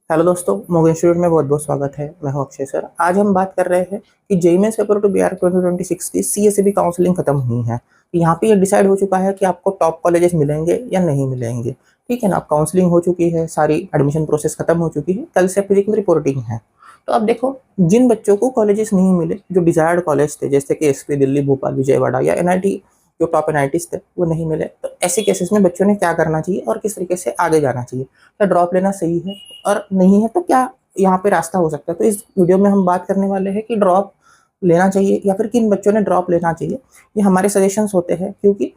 Hello दोस्तों, मोगन institute में बहुत बहुत स्वागत है। मैं हूं अक्षय सर। आज हम बात कर रहे हैं कि JEE mains paper two BR 2026 की सीएसईबी काउंसलिंग खत्म हुई है। यहाँ पे ये डिसाइड हो चुका है कि आपको टॉप कॉलेजेस मिलेंगे या नहीं मिलेंगे। ठीक है ना, काउंसलिंग हो चुकी है, सारी एडमिशन प्रोसेस खत्म हो चुकी है, कल से फिजिकल रिपोर्टिंग है। तो अब देखो, जिन बच्चों को कॉलेजेस नहीं मिले, जो डिजायर्ड कॉलेज थे जैसे कि एसपी दिल्ली, भोपाल, विजयवाड़ा या एनआईटी, जो टॉप एनआईटीज थे वो नहीं मिले, तो ऐसे केसेस में बच्चों ने क्या करना चाहिए और किस तरीके से आगे जाना चाहिए। क्या ड्रॉप लेना सही है, और नहीं है तो क्या यहाँ पे रास्ता हो सकता है। तो इस वीडियो में हम बात करने वाले हैं कि ड्रॉप लेना चाहिए या फिर किन बच्चों ने ड्रॉप लेना चाहिए। ये हमारे सजेशंस होते हैं, क्योंकि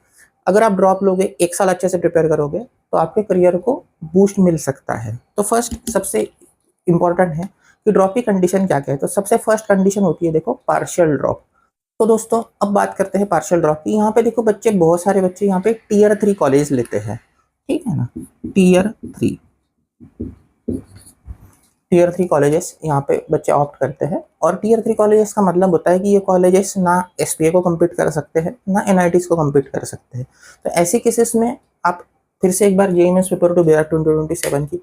अगर आप ड्रॉप लोगे, एक साल अच्छे से प्रिपेयर करोगे, तो आपके करियर को बूस्ट मिल सकता है। तो फर्स्ट सबसे इंपॉर्टेंट है कि ड्रॉप की कंडीशन क्या क्या है। तो सबसे फर्स्ट कंडीशन होती है, देखो, पार्शियल ड्रॉप। तो दोस्तों अब बात करते हैं पार्शियल ड्रॉप की। यहाँ पे देखो, बच्चे, बहुत सारे बच्चे यहाँ पे टीयर 3 कॉलेज लेते हैं। ठीक है ना, टीयर 3 टीयर 3 कॉलेजेस यहाँ पे बच्चे ऑप्ट करते हैं। और टीयर 3 कॉलेजेस का मतलब होता है कि ये कॉलेजेस ना एसपीए को कम्पीट कर सकते हैं, ना एनआईटीज को कम्पीट कर सकते हैं। तो ऐसे केसेस में आप फिर से एक बार JEE mains paper two BR 2027 की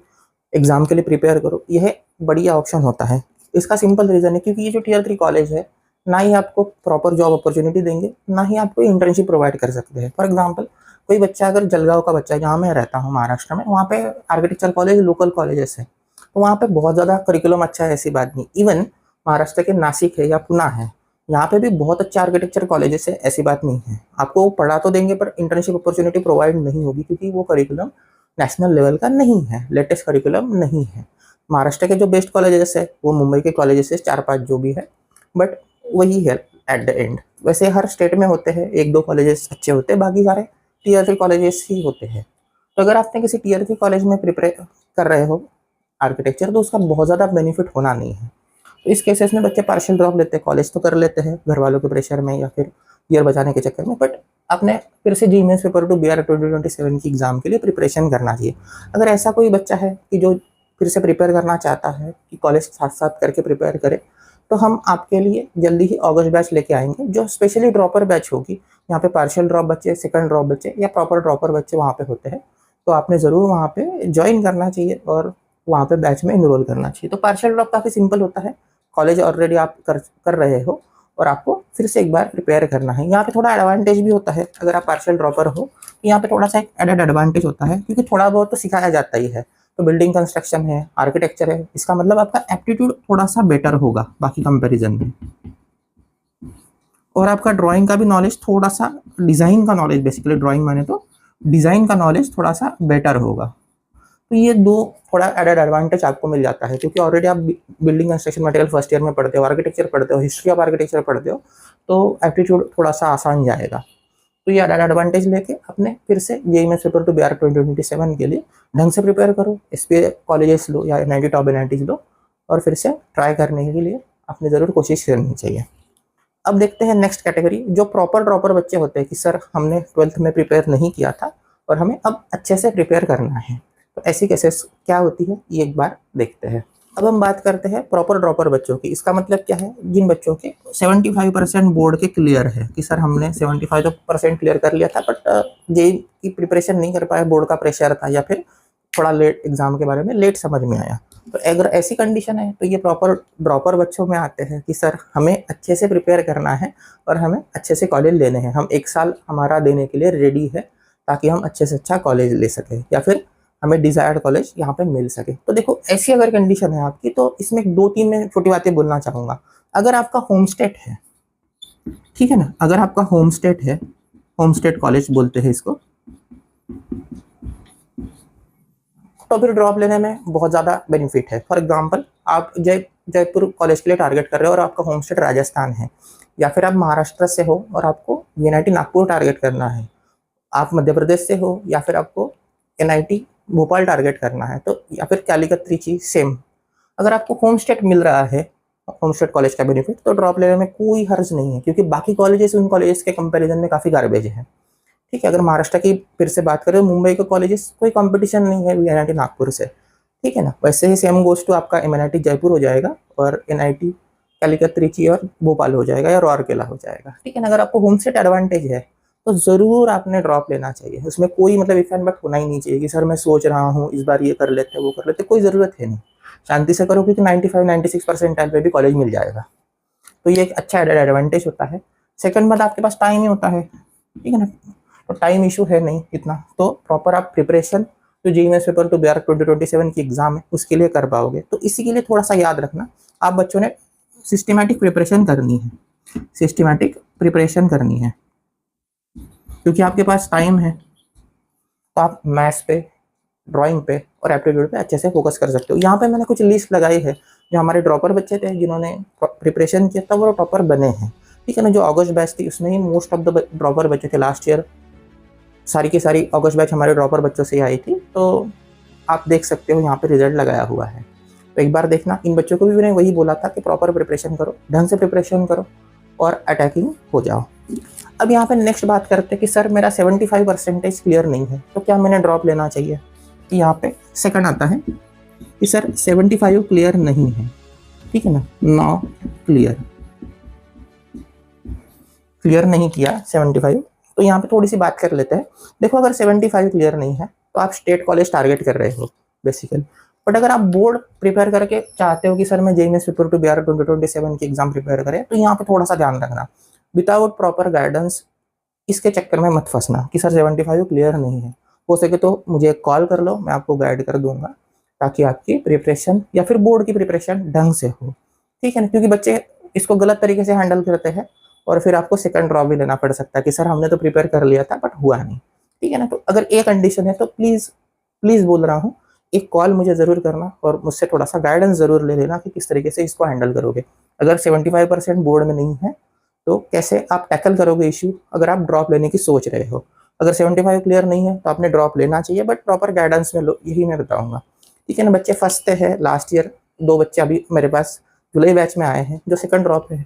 एग्जाम के लिए प्रिपेयर करो। यह बढ़िया ऑप्शन होता है। इसका सिंपल रीजन है, क्योंकि ये जो टीयर 3 कॉलेज है, ना ही आपको प्रॉपर जॉब अपॉर्चुनिटी देंगे, ना ही आपको इंटर्नशिप प्रोवाइड कर सकते हैं। फॉर एग्जाम्पल, कोई बच्चा अगर जलगांव का बच्चा है, जहाँ मैं रहता हूँ महाराष्ट्र में, वहाँ पे आर्किटेक्चर कॉलेज लोकल कॉलेजेस है, तो वहाँ पे बहुत ज़्यादा करिकुलम अच्छा है, ऐसी बात नहीं। इवन महाराष्ट्र के नासिक है या पुणे है, यहाँ पे भी बहुत अच्छे आर्किटेक्चर कॉलेजेस है, ऐसी बात नहीं है। आपको वो पढ़ा तो देंगे, पर इंटर्नशिप अपॉर्चुनिटी प्रोवाइड नहीं होगी, क्योंकि वो करिकुलम नेशनल लेवल का नहीं है, लेटेस्ट करिकुलम नहीं है। महाराष्ट्र के जो बेस्ट कॉलेजेस है वो मुंबई के कॉलेजेस है, 4-5 जो भी है, बट वही है एट द एंड। वैसे हर स्टेट में होते हैं, 1-2 कॉलेजेस अच्छे होते हैं, बाकी सारे टीयर 3 कॉलेजेस ही होते हैं। तो अगर आपने किसी टीयर 3 कॉलेज में प्रिपेयर कर रहे हो आर्किटेक्चर, तो उसका बहुत ज़्यादा बेनिफिट होना नहीं है। तो इस केसेस में बच्चे पार्शियल ड्रॉप लेते हैं, कॉलेज तो कर लेते हैं घर वालों के प्रेशर में या फिर ईयर बचाने के चक्कर में, बट आपने फिर से JEE mains paper two BR 2027 की एग्जाम के लिए प्रिपरेशन करना चाहिए। अगर ऐसा कोई बच्चा है कि जो फिर से प्रिपेयर करना चाहता है कि कॉलेज साथ साथ करके प्रिपेयर करे, तो हम आपके लिए जल्दी ही अगस्त बैच लेके आएंगे, जो स्पेशली ड्रॉपर बैच होगी। यहाँ पे पार्शियल ड्रॉप बच्चे, सेकंड ड्रॉप बच्चे या प्रॉपर ड्रॉपर बच्चे वहाँ पे होते हैं। तो आपने ज़रूर वहाँ पे ज्वाइन करना चाहिए और वहाँ पे बैच में इनरोल करना चाहिए। तो पार्शियल ड्रॉप काफ़ी सिंपल होता है। कॉलेज ऑलरेडी आप कर रहे हो और आपको फिर से एक बार प्रिपेयर करना है। यहाँ पे थोड़ा एडवांटेज भी होता है, अगर आप पार्शियल ड्रॉपर हो तो यहाँ पे थोड़ा सा एक एडेड एडवांटेज होता है, क्योंकि थोड़ा बहुत तो सिखाया जाता ही है। तो बिल्डिंग कंस्ट्रक्शन है, आर्किटेक्चर है, इसका मतलब आपका एप्टीट्यूड थोड़ा सा बेटर होगा बाकी कंपेरिजन में। और आपका ड्राइंग का भी नॉलेज थोड़ा सा, डिज़ाइन का नॉलेज, बेसिकली ड्राइंग माने तो डिज़ाइन का नॉलेज थोड़ा सा बेटर होगा। तो ये दो थोड़ा एडेड एडवांटेज आपको मिल जाता है, क्योंकि ऑलरेडी आप building construction material first year में पढ़ते हो, आर्किटेक्चर पढ़ते हो, हिस्ट्री ऑफ आर्किटेक्चर पढ़ते हो, तो एप्टीट्यूड थोड़ा सा आसान जाएगा। तो ये एडेड एडवांटेज लेके अपने फिर से JEE mains paper two BR 2027 के लिए ढंग से प्रिपेयर करो। एसपीए कॉलेजेस लो या एनआईटी टॉप एनआईटीज लो, और फिर से ट्राई करने के लिए आपने ज़रूर कोशिश करनी चाहिए। अब देखते हैं नेक्स्ट कैटेगरी, जो प्रॉपर ड्रॉपर बच्चे होते हैं कि सर हमने 12th में प्रिपेयर नहीं किया था और हमें अब अच्छे से प्रिपेयर करना है। तो ऐसी केसेस क्या होती है, ये एक बार देखते हैं। अब हम बात करते हैं प्रॉपर ड्रॉपर बच्चों की। इसका मतलब क्या है, जिन बच्चों के 75% बोर्ड के क्लियर है, कि सर हमने 75% क्लियर कर लिया था, बट जेईई की प्रिपरेशन नहीं कर पाए, बोर्ड का प्रेशर था, या फिर थोड़ा लेट एग्जाम के बारे में लेट समझ में आया। तो अगर ऐसी कंडीशन है तो ये प्रॉपर ड्रॉपर बच्चों में आते हैं कि सर हमें अच्छे से प्रिपेयर करना है और हमें अच्छे से कॉलेज लेने हैं, हम एक साल हमारा देने के लिए रेडी है, ताकि हम अच्छे से अच्छा कॉलेज ले सकें या फिर हमें डिजायर्ड कॉलेज यहाँ पे मिल सके। तो देखो, ऐसी अगर कंडीशन है आपकी, तो इसमें 2-3 मैं छोटी बातें बोलना चाहूँगा। अगर आपका होम स्टेट है, ठीक है ना, अगर आपका होम स्टेट है, होम स्टेट कॉलेज बोलते हैं इसको, तो फिर ड्रॉप लेने में बहुत ज़्यादा बेनिफिट है। फॉर एग्जांपल, आप जयपुर कॉलेज के लिए टारगेट कर रहे हो और आपका होम स्टेट राजस्थान है, या फिर आप महाराष्ट्र से हो और आपको यूनाइटी नागपुर टारगेट करना है, आप मध्य प्रदेश से हो या फिर आपको एनआईटी भोपाल टारगेट करना है, तो या फिर कैलिकट त्रिची, सेम। अगर आपको होम स्टेट मिल रहा है, होम स्टेट कॉलेज का बेनिफिट, तो ड्रॉप लेने में कोई हर्ज नहीं है, क्योंकि बाकी कॉलेजेस उन कॉलेजेस के कंपैरिजन में काफ़ी गार्बेज है। ठीक है, अगर महाराष्ट्र की फिर से बात करें, मुंबई के कॉलेजेस कोई कंपटीशन नहीं है एनआईटी नागपुर से। ठीक है ना, वैसे ही सेम गोज टू आपका एनआईटी जयपुर हो जाएगा और एनआईटी कैलिकट त्रिची और भोपाल हो जाएगा या रौरकेला हो जाएगा। ठीक है ना, अगर आपको होम स्टेट एडवांटेज है तो ज़रूर आपने ड्रॉप लेना चाहिए। उसमें कोई मतलब इफ एंड बट होना ही नहीं चाहिए कि सर मैं सोच रहा हूँ इस बार ये कर लेते, वो कर लेते, कोई ज़रूरत है नहीं। शांति से करो, क्योंकि 95-96 परसेंटाइल पे भी कॉलेज मिल जाएगा। तो ये एक अच्छा एडवांटेज होता है। सेकंड बात, आपके पास टाइम ही होता है, ठीक है ना, तो टाइम इशू है नहीं इतना, तो प्रॉपर आप प्रिपरेशन जो जेईई मेंस पेपर 2 बिहार 2027 की एग्जाम है उसके लिए कर पाओगे। तो इसी के लिए थोड़ा सा याद रखना, आप बच्चों ने सिस्टमैटिक प्रिपरेशन करनी है, सिस्टमैटिक प्रिपरेशन करनी है, क्योंकि आपके पास टाइम है, तो आप मैथ्स पे, ड्राइंग पे और एप्टीट्यूड पे अच्छे से फोकस कर सकते हो। यहाँ पे मैंने कुछ लिस्ट लगाई है, जो हमारे ड्रॉपर बच्चे थे जिन्होंने प्रिपरेशन किया था वो टॉपर बने हैं, ठीक है ना। जो अगस्त बैच थी उसमें ही मोस्ट ऑफ द ड्रॉपर बच्चे थे लास्ट ईयर, सारी की सारी अगस्त बैच हमारे ड्रॉपर बच्चों से ही आई थी। तो आप देख सकते हो यहाँ पे रिजल्ट लगाया हुआ है, तो एक बार देखना। इन बच्चों को भी मैंने वही बोला था कि प्रॉपर प्रिपरेशन करो, ढंग से प्रिपरेशन करो और अटैकिंग हो जाओ। अब यहाँ पे नेक्स्ट बात करते हैं कि सर मेरा 75% क्लियर नहीं है, तो क्या मैंने ड्रॉप लेना चाहिए। कि यहाँ पे सेकंड आता है कि सर 75 क्लियर नहीं है, ठीक है ना, नो क्लियर, क्लियर नहीं किया 75, तो यहाँ पे थोड़ी सी बात कर लेते हैं। देखो, अगर 75 क्लियर नहीं है तो आप स्टेट कॉलेज टारगेट कर रहे हो बेसिकली, बट अगर आप बोर्ड प्रिपेयर करके चाहते हो कि सर मैं जेईई मेंस पेपर 2 बिहार 2027 की एग्जाम प्रिपेयर करें, तो यहाँ पे थोड़ा सा ध्यान रखना, विदाउट प्रॉपर गाइडेंस इसके चक्कर में मत फंसना कि सर 75 क्लियर नहीं है। हो सके तो मुझे कॉल कर लो, मैं आपको गाइड कर दूंगा, ताकि आपकी प्रिपरेशन या फिर बोर्ड की प्रिपरेशन ढंग से हो, ठीक है ना। क्योंकि बच्चे इसको गलत तरीके से हैंडल करते हैं और फिर आपको सेकंड ड्रॉप भी लेना पड़ सकता है कि सर हमने तो प्रिपेयर कर लिया था बट हुआ नहीं, ठीक है ना। तो अगर एक कंडीशन है तो प्लीज़ प्लीज़ बोल रहा हूँ, एक कॉल मुझे ज़रूर करना और मुझसे थोड़ा सा गाइडेंस ज़रूर ले लेना कि किस तरीके से इसको हैंडल करोगे। अगर 75% बोर्ड में नहीं है तो कैसे आप टैकल करोगे इशू, अगर आप ड्रॉप लेने की सोच रहे हो। अगर 75 क्लियर नहीं है तो आपने ड्रॉप लेना चाहिए, बट प्रॉपर गाइडेंस में लो, यही मैं बताऊंगा, ठीक है ना। बच्चे फंसते हैं, लास्ट ईयर 2 बच्चे अभी मेरे पास जुलाई बैच में आए हैं जो सेकंड ड्रॉप है,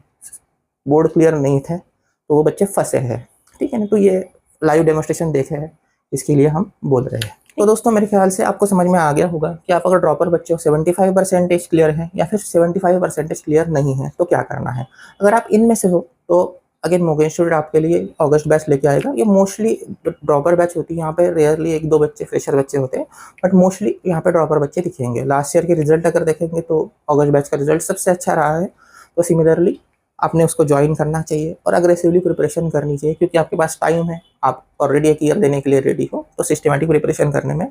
बोर्ड क्लियर नहीं थे, तो वो बच्चे फंसे हैं, ठीक है ना। तो ये लाइव डेमोस्ट्रेशन देखे हैं, इसके लिए हम बोल रहे हैं। तो दोस्तों मेरे ख्याल से आपको समझ में आ गया होगा कि आप अगर ड्रॉपर बच्चे हो, 75% क्लियर है या फिर 75% क्लियर नहीं है, तो क्या करना है। अगर आप इनमें से हो तो अगेन मोगेन स्टूडेंट आपके लिए अगस्त बैच लेके आएगा। ये मोस्टली ड्रॉपर बैच होती है, यहाँ पे रेयरली 1-2 बच्चे फ्रेशर बच्चे होते हैं, बट मोस्टली यहाँ पे ड्रॉपर बच्चे दिखेंगे। लास्ट ईयर के रिजल्ट अगर देखेंगे तो अगस्त बैच का रिजल्ट सबसे अच्छा रहा है, तो सिमिलरली आपने उसको ज्वाइन करना चाहिए और अग्रेसिवली प्रिपरेशन करनी चाहिए, क्योंकि आपके पास टाइम है, आप ऑलरेडी एक ईयर देने के लिए रेडी हो, तो सिस्टमेटिक प्रिपरेशन करने में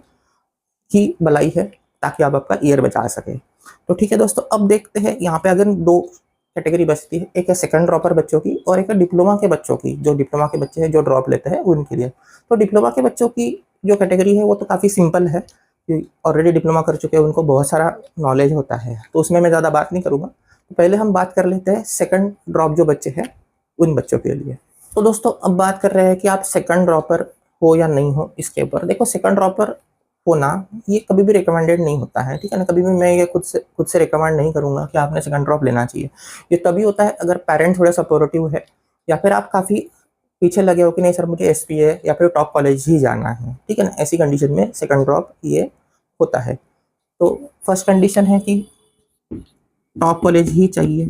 ही भलाई है, ताकि आप आपका ईयर बचा सके। तो ठीक है दोस्तों, अब देखते हैं यहाँ पे अगर 2 कैटेगरी बचती है, एक है सेकंड ड्रॉपर बच्चों की और एक है डिप्लोमा के बच्चों की। जो डिप्लोमा के बच्चे हैं जो ड्रॉप लेते हैं उनके लिए, तो डिप्लोमा के बच्चों की जो कैटेगरी है वो तो काफ़ी सिंपल है, ऑलरेडी डिप्लोमा कर चुके हैं, उनको बहुत सारा नॉलेज होता है, तो उसमें मैं ज़्यादा बात नहीं करूँगा। तो पहले हम बात कर लेते हैं सेकंड ड्रॉप जो बच्चे हैं उन बच्चों के लिए। तो दोस्तों अब बात कर रहे हैं कि आप सेकंड ड्रॉपर हो या नहीं हो इसके ऊपर। देखो, सेकंड ड्रॉपर होना ये कभी भी रिकमेंडेड नहीं होता है, ठीक है ना। कभी भी मैं ये खुद से रिकमेंड नहीं करूँगा कि आपने सेकंड ड्रॉप लेना चाहिए। ये तभी होता है अगर पेरेंट्स थोड़े सपोर्टिव है, या फिर आप काफ़ी पीछे लगे हो कि नहीं सर मुझे एसपीए या फिर टॉप कॉलेज ही जाना है, ठीक है ना। ऐसी कंडीशन में सेकंड ड्रॉप ये होता है। तो फर्स्ट कंडीशन है कि टॉप कॉलेज ही चाहिए,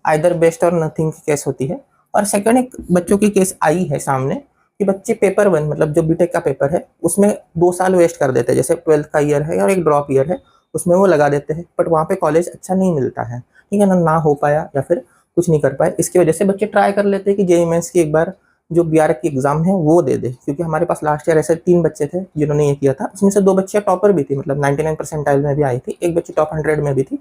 आइदर बेस्ट और नथिंग की केस होती है। और सेकंड एक बच्चों की केस आई है सामने कि बच्चे पेपर 1 मतलब जो बीटेक का पेपर है उसमें 2 साल वेस्ट कर देते हैं, जैसे 12th का ईयर है और एक ड्रॉप ईयर है, उसमें वो लगा देते हैं, बट वहाँ पे कॉलेज अच्छा नहीं मिलता है, ठीक है ना हो पाया या फिर कुछ नहीं कर पाए। इसकी वजह से बच्चे ट्राई कर लेते हैं कि जेईई मेंस की एक बार जो बीआरएफ की एग्जाम है वो दे दे, क्योंकि हमारे पास लास्ट ईयर ऐसे 3 बच्चे थे जिन्होंने ये किया था, उसमें से 2 बच्चे टॉपर भी थी, मतलब 99 परसेंटाइल में भी आई थी, एक बच्ची टॉप 100 में भी थी।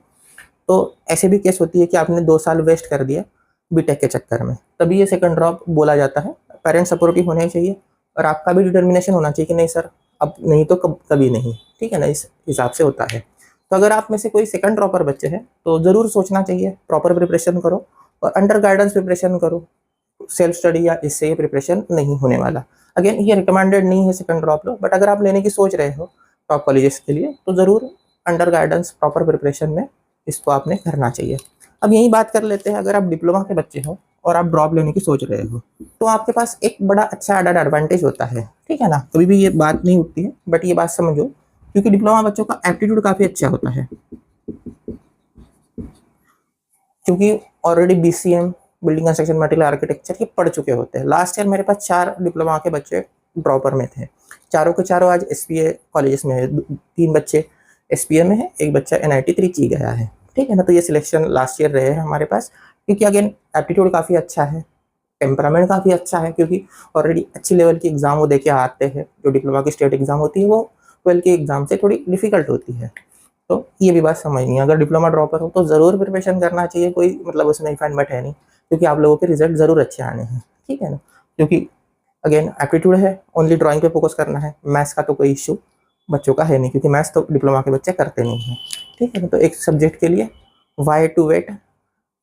तो ऐसे भी केस होती है कि आपने 2 साल वेस्ट कर दिया बीटेक के चक्कर में, तभी ये सेकंड ड्रॉप बोला जाता है। पेरेंट्स सपोर्टिव होने चाहिए और आपका भी डिटर्मिनेशन होना चाहिए कि नहीं सर अब नहीं तो कभी नहीं, ठीक है ना, इस हिसाब से होता है। तो अगर आप में से कोई सेकंड ड्रॉपर बच्चे हैं तो ज़रूर सोचना चाहिए, प्रॉपर प्रिपरेशन करो और अंडर गाइडेंस प्रिपरेशन करो, सेल्फ स्टडी या इससे ये प्रिपरेशन नहीं होने वाला। अगेन ये रिकमेंडेड नहीं है सेकंड ड्रॉप लो, बट अगर आप लेने की सोच रहे हो टॉप कॉलेजेस के लिए तो ज़रूर अंडर गाइडेंस प्रॉपर प्रिपरेशन में इसको आपने करना चाहिए। अब यही बात कर लेते हैं, अगर आप डिप्लोमा के बच्चे हो और आप ड्रॉप लेने की सोच रहे हो तो आपके पास एक बड़ा अच्छा एडेड एडवांटेज होता है, ठीक है ना। कभी भी ये बात नहीं उठती है बट ये बात समझो, क्योंकि डिप्लोमा बच्चों का एप्टीट्यूड काफ़ी अच्छा होता है, क्योंकि already BCM building construction material architecture ये पढ़ चुके होते हैं। लास्ट ईयर मेरे पास 4 डिप्लोमा के बच्चे ड्रॉपर में थे, चारों के चारों आज SPA कॉलेजेस में है, 3 बच्चे SPA में है, 1 बच्चा NIT त्रिची गया है, ठीक है ना। तो ये सिलेक्शन लास्ट ईयर रहे हैं हमारे पास, क्योंकि अगेन एप्टीट्यूड काफ़ी अच्छा है, टेम्परामेंट काफ़ी अच्छा है, क्योंकि ऑलरेडी अच्छी लेवल की एग्ज़ाम वो दे के आते हैं। जो डिप्लोमा की स्टेट एग्ज़ाम होती है वो 12 के एग्ज़ाम से थोड़ी डिफ़िकल्ट होती है। तो ये भी बात समझनी है, अगर डिप्लोमा ड्रॉपर हो तो ज़रूर प्रिपरेशन करना चाहिए, कोई मतलब उसमें इफ एंड बट है नहीं, क्योंकि आप लोगों के रिजल्ट ज़रूर अच्छे आने हैं, ठीक है ना। क्योंकि अगेन एप्टीट्यूड है, ओनली ड्राइंग पे फोकस करना है, मैथ्स का तो कोई इशू बच्चों का है नहीं, क्योंकि मैथ्स तो डिप्लोमा के बच्चे करते नहीं हैं, ठीक है ना। तो एक सब्जेक्ट के लिए वाई टू वेट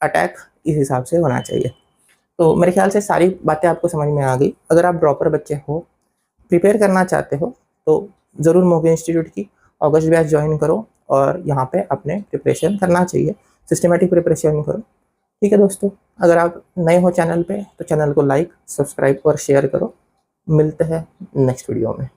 अटैक इस हिसाब से होना चाहिए। तो मेरे ख्याल से सारी बातें आपको समझ में आ गई। अगर आप ड्रॉपर बच्चे हो, प्रिपेयर करना चाहते हो, तो ज़रूर मोगी इंस्टीट्यूट की ऑगस्ट बैच ज्वाइन करो और यहाँ पे अपने प्रिपरेशन करना चाहिए, सिस्टमेटिक प्रिपरेशन करो, ठीक है दोस्तों। अगर आप नए हो चैनल पे तो चैनल को लाइक, सब्सक्राइब और शेयर करो। मिलते हैं नेक्स्ट वीडियो में।